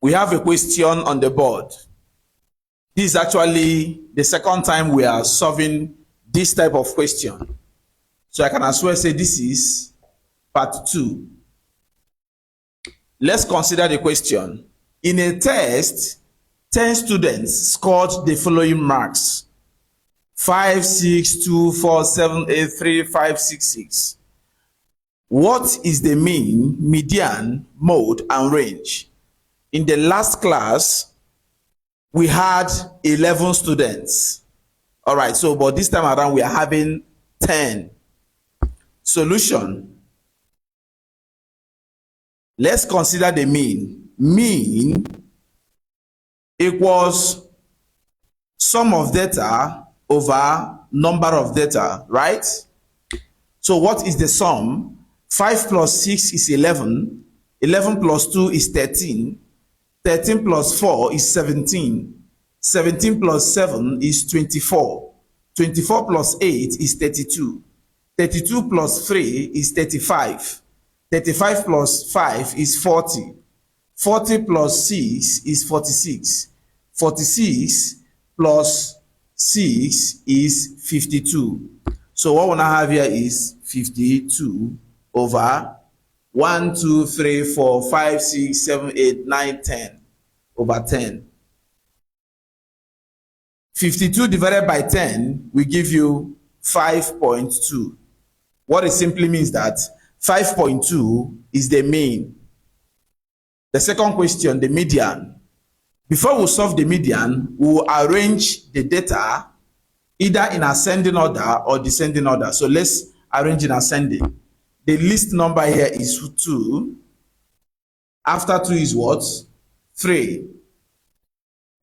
we have a question on the board. This is actually the second time we are solving this type of question. So I can as well say this is part 2. Let's consider the question. In a test, 10 students scored the following marks: 5, 6, 2, 4, 7, 8, 3, 5, 6, 6. What is the mean, median, mode, and range? In the last class, we had 11 students. All right, so but this time around we are having 10. Solution. Let's consider the mean. Mean equals sum of data over number of data, right? So what is the sum? 5 plus 6 is 11. 11 plus 2 is 13. 13 plus 4 is 17. 17 plus 7 is 24. 24 plus 8 is 32. 32 plus 3 is 35. 35 plus 5 is 40. 40 plus 6 is 46. 46 plus 6 is 52. So what we now have here is 52 over 1, 2, 3, 4, 5, 6, 7, 8, 9, 10 over 10. 52 divided by 10 will give you 5.2. What it simply means that 5.2 is the mean. The second question, the median. Before we solve the median, we will arrange the data either in ascending order or descending order. So let's arrange in ascending. The least number here is 2. After 2 is what? 3.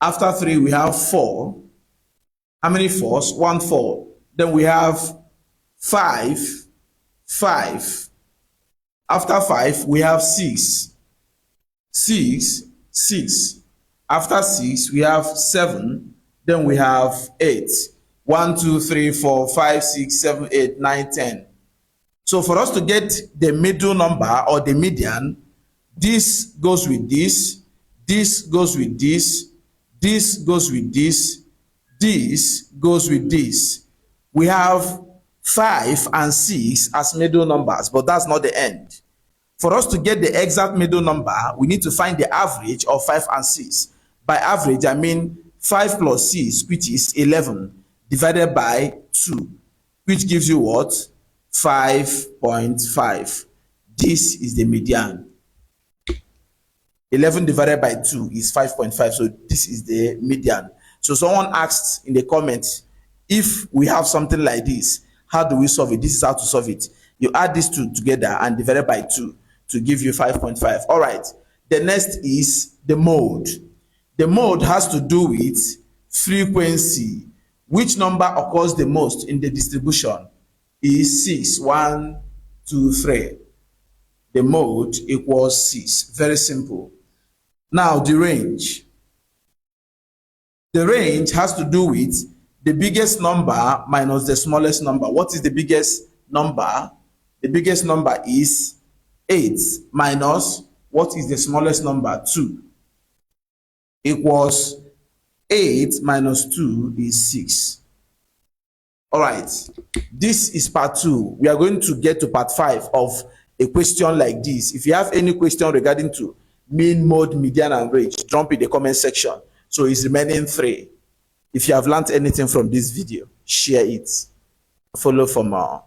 After 3 we have 4. How many 4s? 1 4. Then we have 5. 5. After 5 we have 6. 6. 6. After 6 we have 7. Then we have 8. 1, 2, 3, 4, 5, 6, 7, 8, 9, 10. So for us to get the middle number or the median, this goes with this, this goes with this, this goes with this, this goes with this. We have 5 and 6 as middle numbers, but that's not the end. For us to get the exact middle number, we need to find the average of 5 and 6. By average, I mean 5 plus 6, which is 11, divided by 2, which gives you what? 5.5. This is the median. 11 divided by 2 is 5.5. So this is the median. So someone asked in the comments, if we have something like this, how do we solve it? This is how to solve it. You add these two together and divide it by 2 to give you 5.5. All right. The next is the mode. The mode has to do with frequency. Which number occurs the most in the distribution? Is 6. 1, 2, 3. The mode equals 6. Very simple. Now the range. The range has to do with the biggest number minus the smallest number. What is the biggest number? The biggest number is 8 minus what is the smallest number? 2. Equals 8 minus 2 is 6. All right, this is part 2. We are going to get to part 5 of a question like this. If you have any question regarding to mean, mode, median, and range, drop in the comment section. So it's remaining 3. If you have learned anything from this video, share it. Follow for more.